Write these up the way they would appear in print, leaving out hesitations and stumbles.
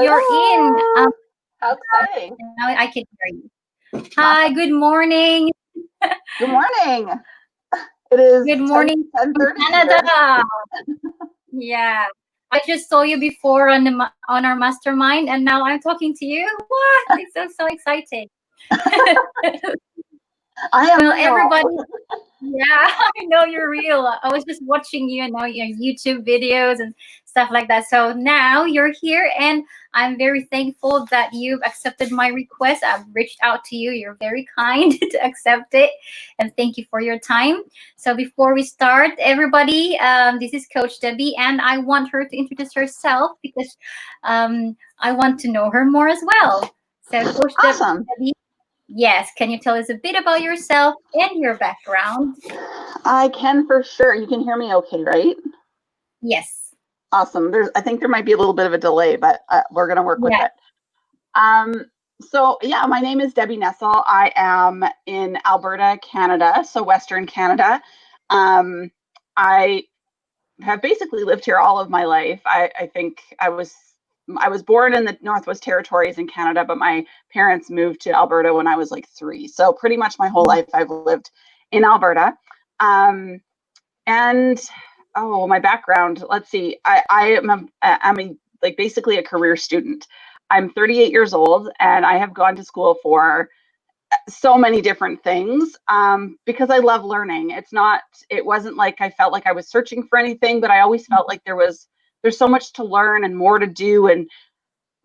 you're in. Hello. How exciting. Now I can hear you. Hi, good morning. Good morning. It is Good 10, morning from 10:30 here. Canada. Yeah. I just saw you before on on our mastermind, and now I'm talking to you. What? It's so exciting. I am Well, real. everybody. Yeah, I know you're real. I was just watching you and know your YouTube videos and stuff like that. So now you're here, and I'm very thankful that you've accepted my request. I've reached out to you. You're very kind to accept it, and thank you for your time. So before we start, everybody, this is Coach Debbie, and I want her to introduce herself because I want to know her more as well. So, Coach Awesome. Debbie. Yes, can you tell us a bit about yourself and your background? I can for sure. You can hear me okay, right? Yes. Awesome. I think there might be a little bit of a delay, but we're going to work with Yeah. it. So yeah, my name is Debbie Nessel. I am in Alberta, Canada, so Western Canada. I have basically lived here all of my life. I think I was born in the Northwest Territories in Canada, but my parents moved to Alberta when I was like 3. So pretty much my whole life I've lived in Alberta. And oh, my background. Let's see. I'm like basically a career student. I'm 38 years old, and I have gone to school for so many different things because I love learning. It wasn't like I felt like I was searching for anything, but I always felt like there's so much to learn and more to do and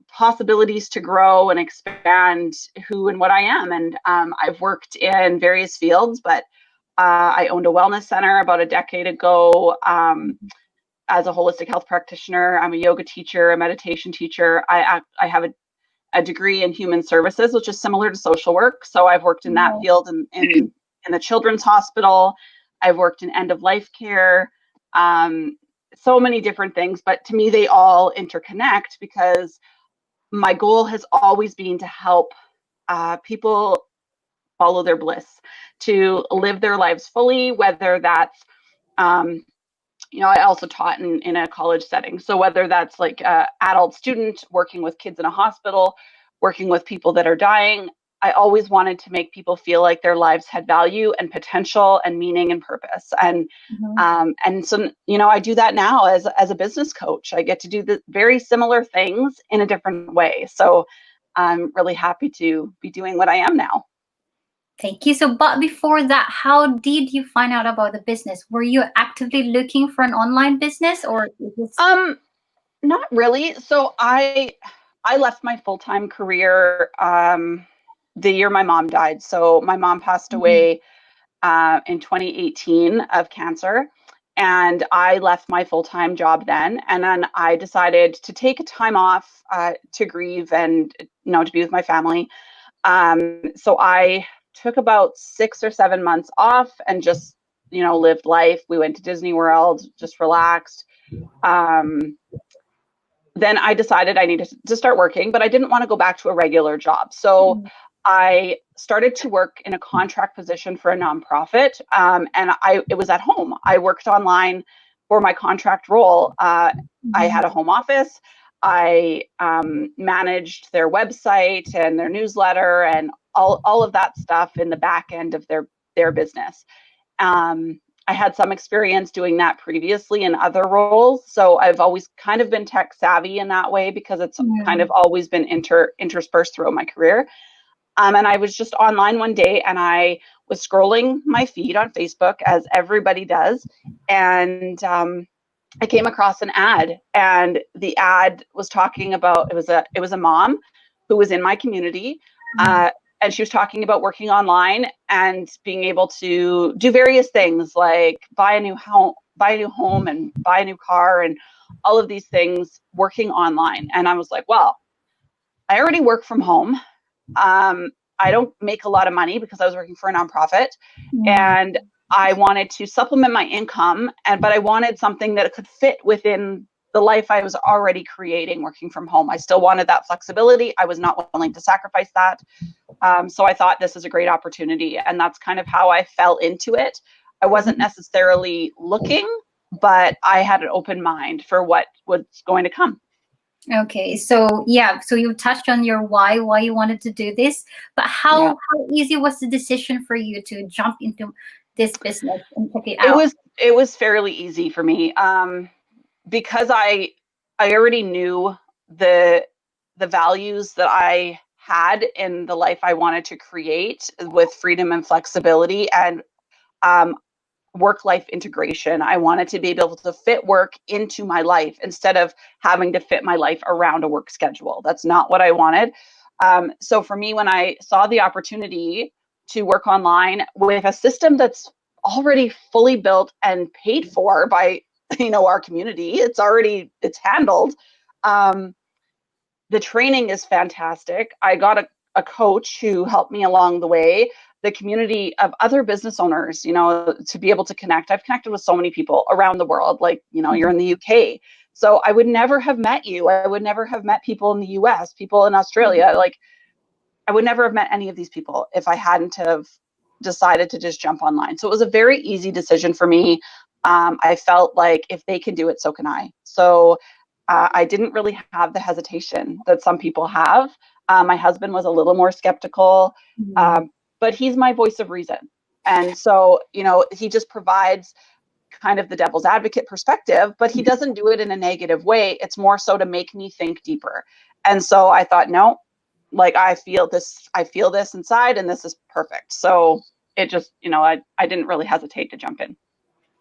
possibilities to grow and expand who and what I am. And I've worked in various fields, but I owned a wellness center about a decade ago. As a holistic health practitioner, I'm a yoga teacher, a meditation teacher. I have a degree in human services, which is similar to social work. So I've worked in that field in the children's hospital. I've worked in end of life care, so many different things. But to me, they all interconnect because my goal has always been to help people follow their bliss, to live their lives fully, whether that's I also taught in a college setting. So whether that's like adult student working with kids in a hospital, working with people that are dying, I always wanted to make people feel like their lives had value and potential and meaning and purpose. And so I do that now as a business coach. I get to do the very similar things in a different way. So I'm really happy to be doing what I am now. Thank you. So, but before that, how did you find out about the business? Were you actively looking for an online business, or Not really. So I left my full-time career the year my mom died. So my mom passed away in 2018 of cancer, and I left my full-time job then. And then I decided to take a time off to grieve and to be with my family. So I took about 6 or 7 months off and just lived life. We went to Disney World, just relaxed. Then I decided I needed to start working, but I didn't want to go back to a regular job. So I started to work in a contract position for a nonprofit, and it was at home. I worked online for my contract role. I had a home office. I managed their website and their newsletter and all of that stuff in the back end of their business. I had some experience doing that previously in other roles. So I've always kind of been tech savvy in that way because it's kind of always been interspersed throughout my career. And I was just online one day and I was scrolling my feed on Facebook, as everybody does. And I came across an ad, and the ad was talking about, it was a mom who was in my community. And she was talking about working online and being able to do various things like buy a new home and buy a new car and all of these things working online. And I was like, well, I already work from home. I don't make a lot of money because I was working for a nonprofit, and I wanted to supplement my income, but I wanted something that could fit within the life I was already creating working from home. I still wanted that flexibility. I was not willing to sacrifice that. So I thought this is a great opportunity, and that's kind of how I fell into it. I wasn't necessarily looking, but I had an open mind for what was going to come. Okay, so yeah, so you touched on your why you wanted to do this, but Yeah. how easy was the decision for you to jump into this business and check it It out? was it was fairly easy for me, because I already knew the the values that I had in the life I wanted to create with freedom and flexibility and um, work life integration. I wanted to be able to fit work into my life instead of having to fit my life around a work schedule. That's not what I wanted. So for me, when I saw the opportunity to work online with a system that's already fully built and paid for by our community, it's handled. Um, the training is fantastic. I got a coach who helped me along the way, the community of other business owners, to be able to connect. I've connected with so many people around the world, like, you're in the UK. So I would never have met you. I would never have met people in the US, people in Australia. Like, I would never have met any of these people if I hadn't have decided to just jump online. So it was a very easy decision for me. I felt like if they can do it, so can I. So I didn't really have the hesitation that some people have. My husband was a little more skeptical, Mhm. um, but he's my voice of reason. And so, he just provides kind of the devil's advocate perspective, but he doesn't do it in a negative way. It's more so to make me think deeper. And so I thought, no, like I feel this inside and this is perfect. So it just, I didn't really hesitate to jump in.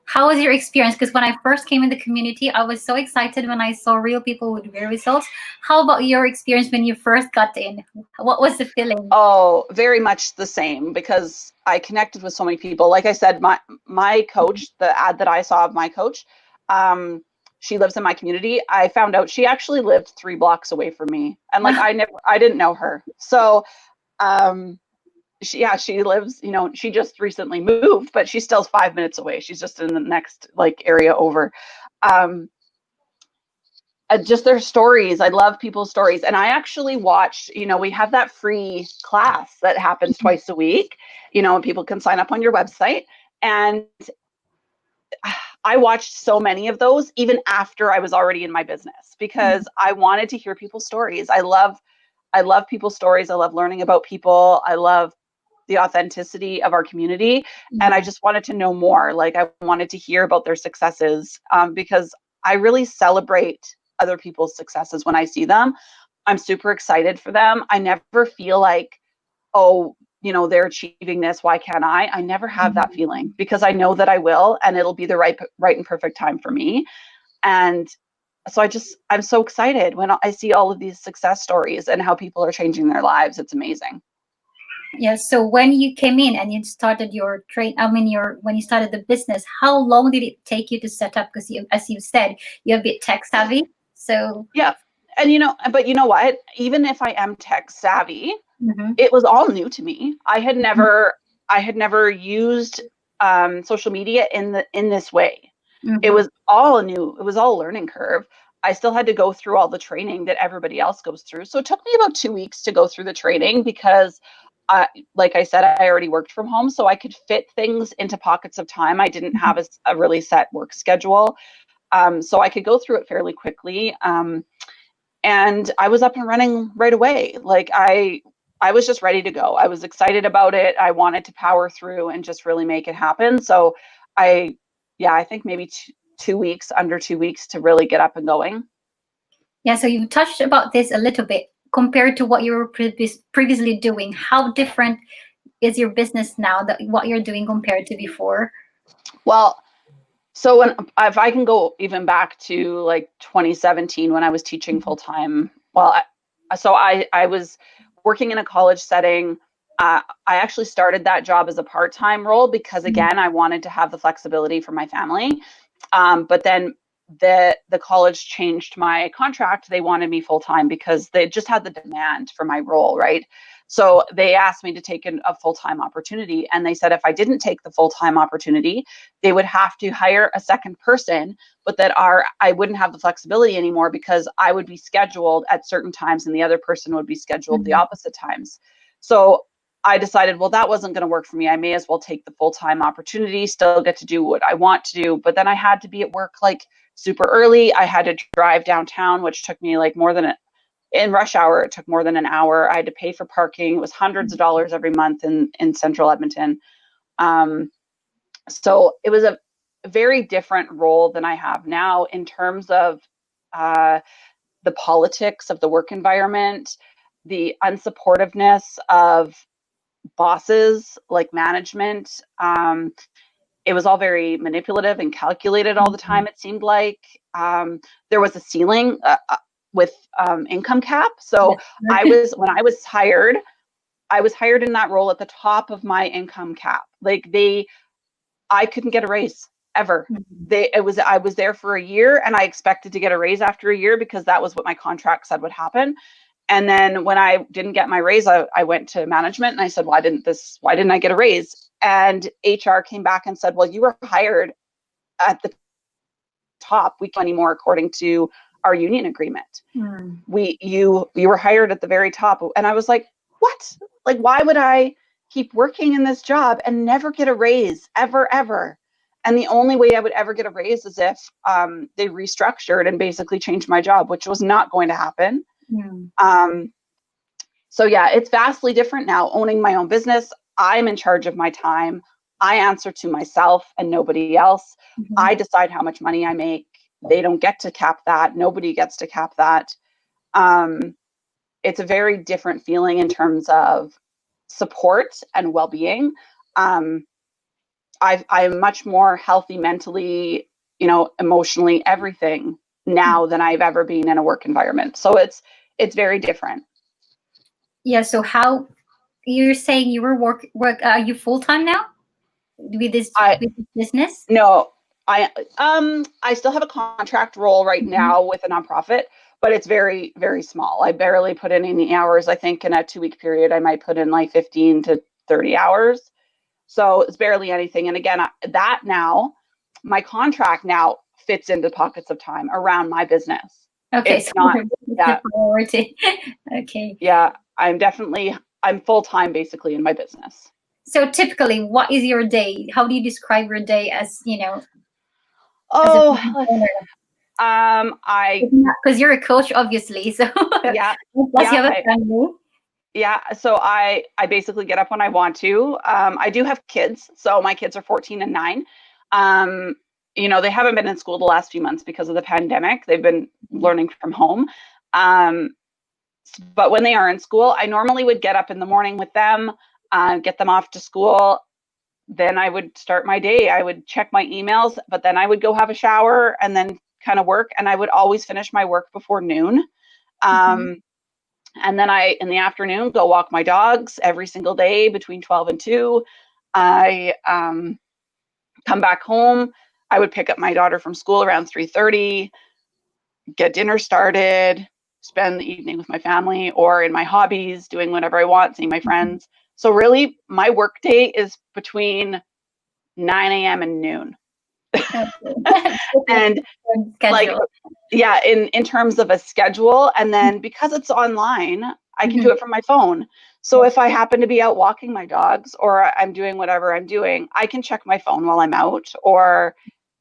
How was your experience? Because when I first came in the community, I was so excited when I saw real people with real results. How about your experience when you first got in? What was the feeling? Oh, very much the same because I connected with so many people. Like I said, my coach, the ad that I saw of my coach, um, she lives in my community. I found out she actually lived 3 blocks away from me, and like I didn't know her. So um, she lives. She just recently moved, but she's still 5 minutes away. She's just in the next like area over. Um, just their stories. I love people's stories. And I actually watched, we have that free class that happens twice a week, and people can sign up on your website. And I watched so many of those even after I was already in my business because I wanted to hear people's stories. I love people's stories. I love learning about people. I love the authenticity of our community. And I just wanted to know more. Like I wanted to hear about their successes because I really celebrate other people's successes when I see them. I'm super excited for them. I never feel like, oh, they're achieving this. Why can't I? I never have that feeling because I know that I will, and it'll be the right and perfect time for me. And so I'm so excited when I see all of these success stories and how people are changing their lives. It's amazing. Yes. So when you came in and you started your when you started the business, how long did it take you to set up? Because as you said, you're a bit tech savvy. So, Yeah. And but you know what? Even if I am tech savvy, mhm, it was all new to me. I had never used social media in this way. It mhm, was all new. It was all a learning curve. I still had to go through all the training that everybody else goes through. So it took me about 2 weeks to go through the training because, like I said, I already worked from home, so I could fit things into pockets of time. I didn't have a really set work schedule, so I could go through it fairly quickly. And I was up and running right away. Like I was just ready to go. I was excited about it. I wanted to power through and just really make it happen. So I yeah, I think maybe 2 weeks, under 2 weeks to really get up and going. yeah. So you touched about this a little bit compared to what you were previously doing. How different is your business now that what you're doing compared to before? Well, so if I can go even back to like 2017 when I was teaching full time, I was working in a college setting. I actually started that job as a part time role because again I wanted to have the flexibility for my family. But then the college changed my contract. They wanted me full time because they just had the demand for my role, right? So they asked me to take a full time opportunity, and they said if I didn't take the full time opportunity, they would have to hire a second person, but I wouldn't have the flexibility anymore because I would be scheduled at certain times and the other person would be scheduled the Mhm. opposite times. So I decided, well, that wasn't going to work for me. I may as well take the full-time opportunity, still get to do what I want to do. But then I had to be at work like super early. I had to drive downtown, which took me like in rush hour, it took more than an hour. I had to pay for parking. It was hundreds of dollars every month in central Edmonton. So it was a very different role than I have now in terms of the politics of the work environment, the unsupportiveness of bosses, like management. It was all very manipulative and calculated all the time. It seemed like there was a ceiling with income cap. So when I was hired, in that role at the top of my income cap. Like I couldn't get a raise ever. I was there for a year and I expected to get a raise after a year because that was what my contract said would happen. And then when I didn't get my raise, I went to management and I said, why didn't I get a raise? And HR came back and said, well, you were hired at the top. We can't anymore according to our union agreement. You were hired at the very top. And I was like, what? Like, why would I keep working in this job and never get a raise ever? And the only way I would ever get a raise is if they restructured and basically changed my job, which was not going to happen. So yeah, it's vastly different now. Owning my own business, I'm in charge of my time. I answer to myself and nobody else. I decide how much money I make. They don't get to cap that. Nobody gets to cap that. It's a very different feeling in terms of support and well-being. I'm much more healthy mentally, emotionally, everything now than I've ever been in a work environment. So it's very different. Yeah. So how you're saying you were are you full time now with this business? No, I still have a contract role right now with a nonprofit, but it's very, very small. I barely put in any hours. I think in a 2-week period, I might put in like 15 to 30 hours. So it's barely anything. And again, my contract now fits into pockets of time around my business. Okay, it's not the priority. Okay. Yeah, I'm full time basically in my business. So typically, what is your day? How do you describe your day as, Oh, because you're a coach, obviously. So yeah, plus you have a family. Yeah, so I basically get up when I want to. I do have kids, so my kids are 14 and 9. They haven't been in school the last few months because of the pandemic. They've been learning from home. But when they are in school, I normally would get up in the morning with them, get them off to school. Then I would start my day. I would check my emails, but then I would go have a shower and then kind of work. And I would always finish my work before noon. And then in the afternoon, go walk my dogs every single day between 12 and 2. I come back home. I would pick up my daughter from school around 3:30, get dinner started, spend the evening with my family or in my hobbies, doing whatever I want, seeing my friends. So really, my work day is between 9 a.m. and noon. And in terms of a schedule, and then because it's online, I can do it from my phone. So if I happen to be out walking my dogs or I'm doing whatever I'm doing, I can check my phone while I'm out. Or,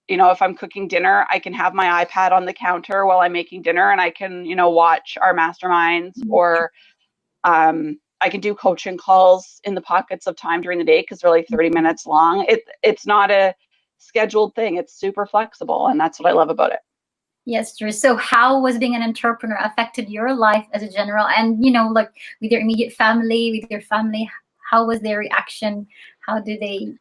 if I'm cooking dinner, I can have my iPad on the counter while I'm making dinner and I can, watch our masterminds. Or I can do coaching calls in the pockets of time during the day because they're like 30 minutes long. It's not a scheduled thing. It's super flexible, and that's what I love about it. Yes, true. So how was being an entrepreneur affected your life as a general? And, like with your immediate family, how was their reaction? How do they?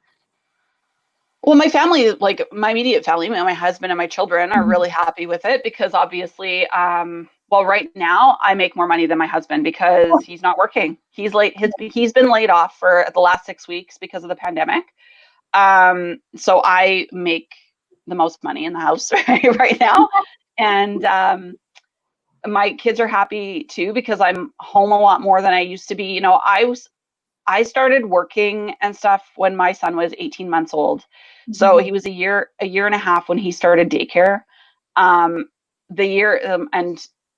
Well, my family, like my immediate family, my husband and my children are really happy with it because obviously, right now I make more money than my husband because he's not working. He's been laid off for the last 6 weeks because of the pandemic. So I make the most money in the house right now. And my kids are happy too because I'm home a lot more than I used to be. I started working and stuff when my son was 18 months old. So he was a year and a half when he started daycare. And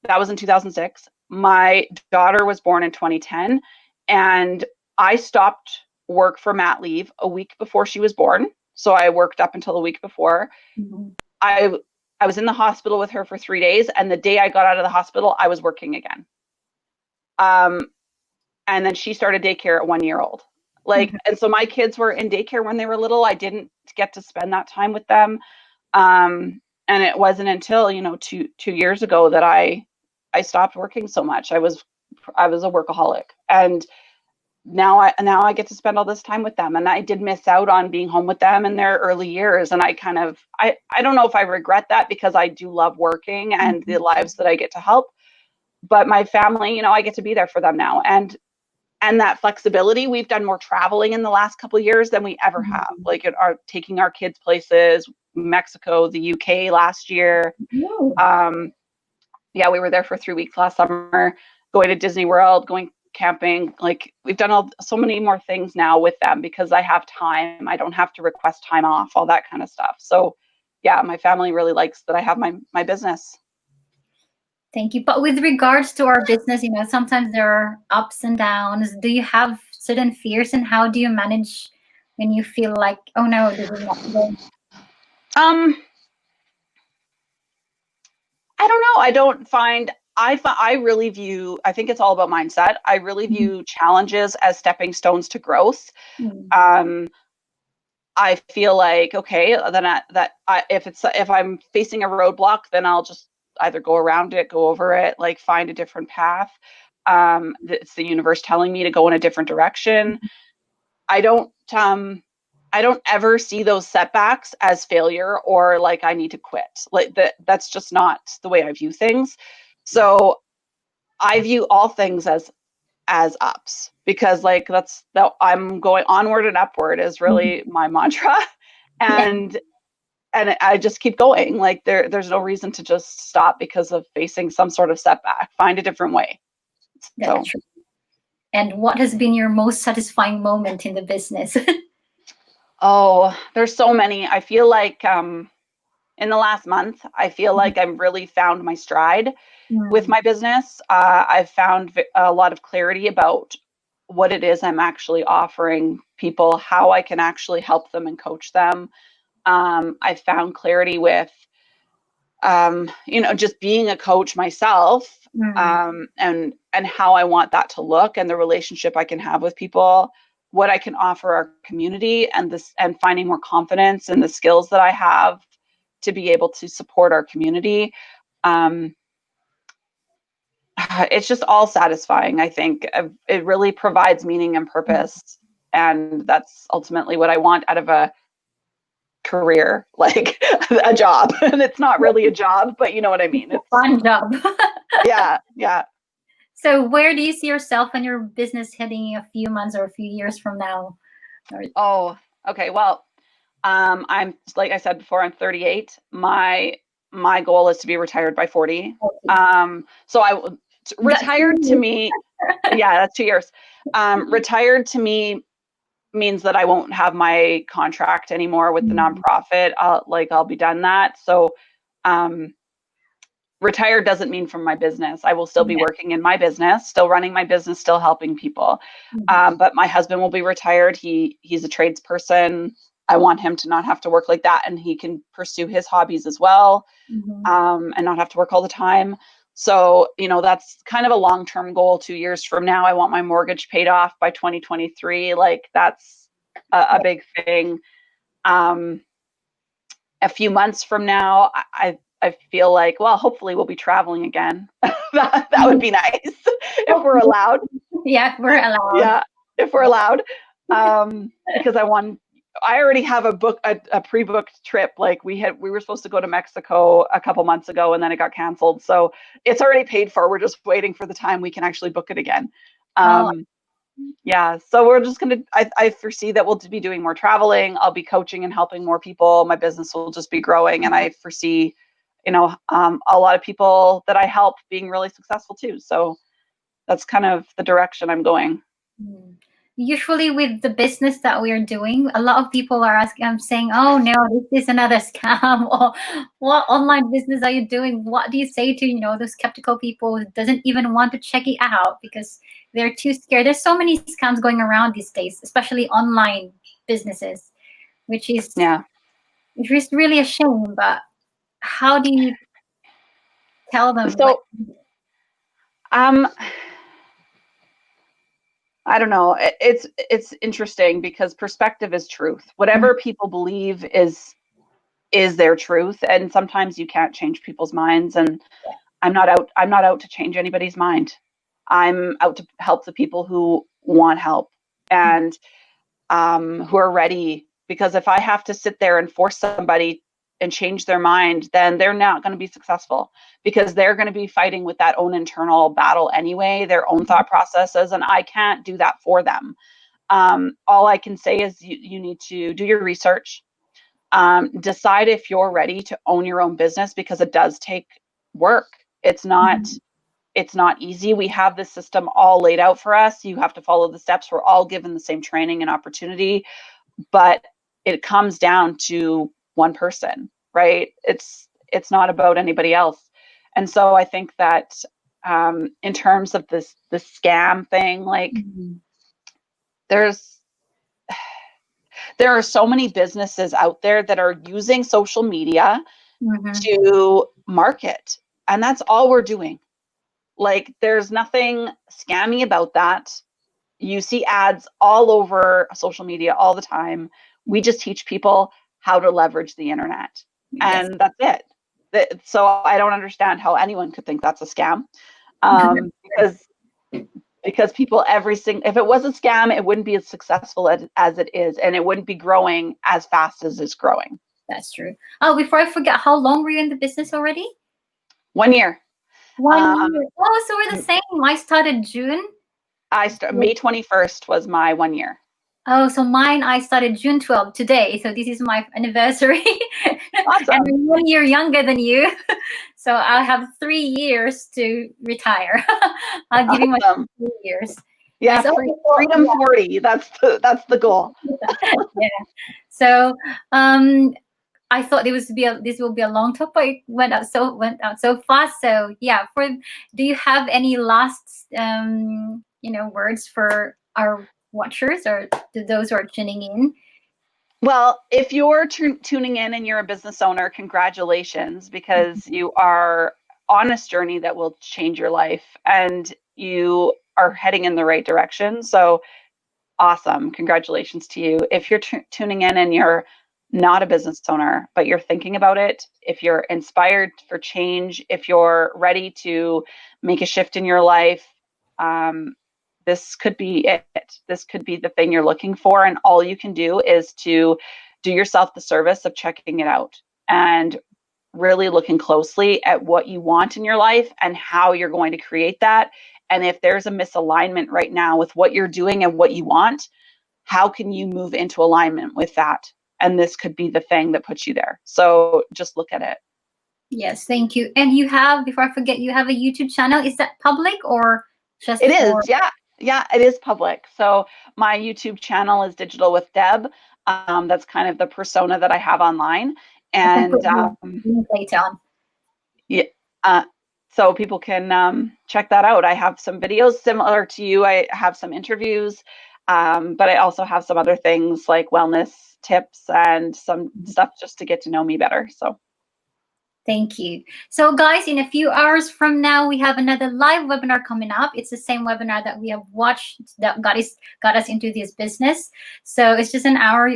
that was in 2006. My daughter was born in 2010. And I stopped work for mat leave a week before she was born. So I worked up until the week before. Mm-hmm. I was in the hospital with her for 3 days, and the day I got out of the hospital, I was working again. And then she started daycare at 1 year old. Like, Mm-hmm. and so my kids were in daycare when they were little. I didn't get to spend that time with them. And it wasn't until, 2 years ago that I stopped working so much. I was a workaholic, and now I get to spend all this time with them. And I did miss out on being home with them in their early years. And I don't know if I regret that, because I do love working and the lives that I get to help. But my family, I get to be there for them now. And that flexibility, we've done more traveling in the last couple of years than we ever have. Like, taking our kids places, Mexico, the UK last year. Yeah, we were there for 3 weeks last summer, going to Disney World, going camping. Like, we've done so many more things now with them because I have time. I don't have to request time off, all that kind of stuff. So yeah, my family really likes that I have my business. Thank you. But with regards to our business, sometimes there are ups and downs. Do you have certain fears, and how do you manage when you feel like, oh no, this is not going? I don't know. I don't find I really view, I think it's all about mindset. I really view challenges as stepping stones to growth. Mm-hmm. I feel like, okay, then if I'm facing a roadblock, then I'll just either go around it, go over it, like find a different path. It's the universe telling me to go in a different direction. I don't I don't ever see those setbacks as failure or like I need to quit. Like, that's just not the way I view things. So I view all things as ups, because like I'm going onward and upward is really my mantra. Yeah, and and I just keep going. Like, there's no reason to just stop because of facing some sort of setback. Find a different way. that's So, true. And what has been your most satisfying moment in the business? oh, there's so many. I feel like in the last month, I feel like I'm really found my stride with Mm. my business. I've found a lot of clarity about what it is I'm actually offering people, how I can actually help them and coach them. I found clarity with, just being a coach myself, Mm. and how I want that to look, and the relationship I can have with people, what I can offer our community, and finding more confidence in the skills that I have to be able to support our community. Um, it's just all satisfying. I think it really provides meaning and purpose, and that's ultimately what I want out of a career, like a job. And it's not really a job, but you know what I mean. It's Fun job. yeah. So where do you see yourself and your business heading a few months or a few years from now? Oh, okay. Well, I'm, like I said before, I'm 38. My goal is to be retired by 40. So That's retired to me, yeah, that's 2 years. Retired to me means that I won't have my contract anymore with the nonprofit. I'll be done that. So, retired doesn't mean from my business. I will still be yeah. working in my business, still running my business, still helping people. But my husband will be retired. He's a tradesperson. I want him to not have to work like that, and he can pursue his hobbies as well, and not have to work all the time. So, that's kind of a long-term goal. 2 years from now, I want my mortgage paid off by 2023. Like, that's a big thing. A few months from now, I feel like, well, hopefully we'll be traveling again. That would be nice if we're allowed. Yeah, we're allowed. Yeah, if we're allowed. Because I already have a pre-booked trip. Like, we were supposed to go to Mexico a couple months ago, and then it got canceled. So it's already paid for. We're just waiting for the time we can actually book it again. Oh, Yeah, so we're just I foresee that we'll be doing more traveling. I'll be coaching and helping more people. My business will just be growing, and I foresee, a lot of people that I help being really successful too. So that's kind of the direction I'm going. usually with the business that we are doing, a lot of people are asking, I'm saying, oh no, this is another scam, or what online business are you doing? What do you say to, those skeptical people who doesn't even want to check it out because they're too scared? There's so many scams going around these days, especially online businesses, which is Yeah. really a shame. But how do you tell them? So, I don't know. It's interesting because perspective is truth. Whatever people believe is their truth, and sometimes you can't change people's minds. And I'm not out to change anybody's mind. I'm out to help the people who want help and who are ready. Because if I have to sit there and force somebody and change their mind, then they're not going to be successful because they're going to be fighting with that own internal battle anyway, their own thought processes, and I can't do that for them. All I can say is you need to do your research, decide if you're ready to own your own business because it does take work. It's not easy. We have this system all laid out for us. You have to follow the steps. We're all given the same training and opportunity, but it comes down to one person, right? It's not about anybody else. And so I think that in terms of the scam thing, like there are so many businesses out there that are using social media to market, and that's all we're doing. Like, there's nothing scammy about that. You see ads all over social media all the time. We just teach people how to leverage the internet, and that's it. So I don't understand how anyone could think that's a scam, because people if it was a scam, it wouldn't be as successful as it is, and it wouldn't be growing as fast as it's growing. That's true. Oh, before I forget, how long were you in the business already? 1 year. 1 year. Oh, so we're the same. I started June. May 21st was my 1 year. Oh, so I started June 12th today. So this is my anniversary. Awesome. And I'm 1 year younger than you. So I'll have 3 years to retire. I'll give you my 3 years. Yeah, freedom 40. That's the goal. Yeah. So I thought this will be a long talk, but it went out so fast. So yeah, do you have any last words for our watchers or to those who are tuning in? Well, if you're tuning in and you're a business owner, congratulations, because you are on a journey that will change your life and you are heading in the right direction. So awesome. Congratulations to you. If you're tuning in and you're not a business owner, but you're thinking about it, if you're inspired for change, if you're ready to make a shift in your life, this could be it. This could be the thing you're looking for. And all you can do is to do yourself the service of checking it out and really looking closely at what you want in your life and how you're going to create that. And if there's a misalignment right now with what you're doing and what you want, how can you move into alignment with that? And this could be the thing that puts you there. So just look at it. Yes, thank you. And before I forget, you have a YouTube channel. Is that public or just? It is, yeah. Yeah, it is public. So my YouTube channel is Digital with Deb. That's kind of the persona that I have online. And yeah, so people can check that out. I have some videos similar to you. I have some interviews, but I also have some other things like wellness tips and some stuff just to get to know me better. So thank you. So guys, in a few hours from now, we have another live webinar coming up. It's the same webinar that we have watched that got us into this business. So it's just an hour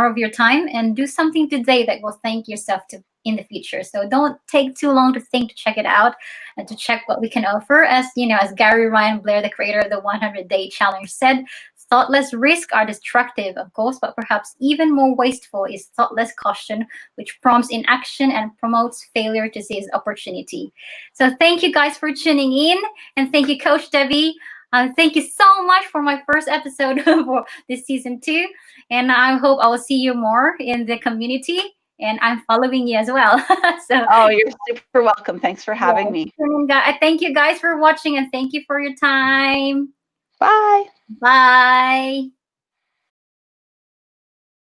of your time, and do something today that will thank yourself in the future. So don't take too long to think, to check it out and to check what we can offer. As Gary Ryan Blair, the creator of the 100-Day Challenge, said, thoughtless risks are destructive, of course, but perhaps even more wasteful is thoughtless caution, which prompts inaction and promotes failure to seize opportunity. So thank you guys for tuning in, and thank you, Coach Debbie. Thank you so much for my first episode for this season 2, and I hope I will see you more in the community. And I'm following you as well. Oh, you're super welcome. Thanks for having me. Thank you guys for watching, and thank you for your time. Bye. Bye.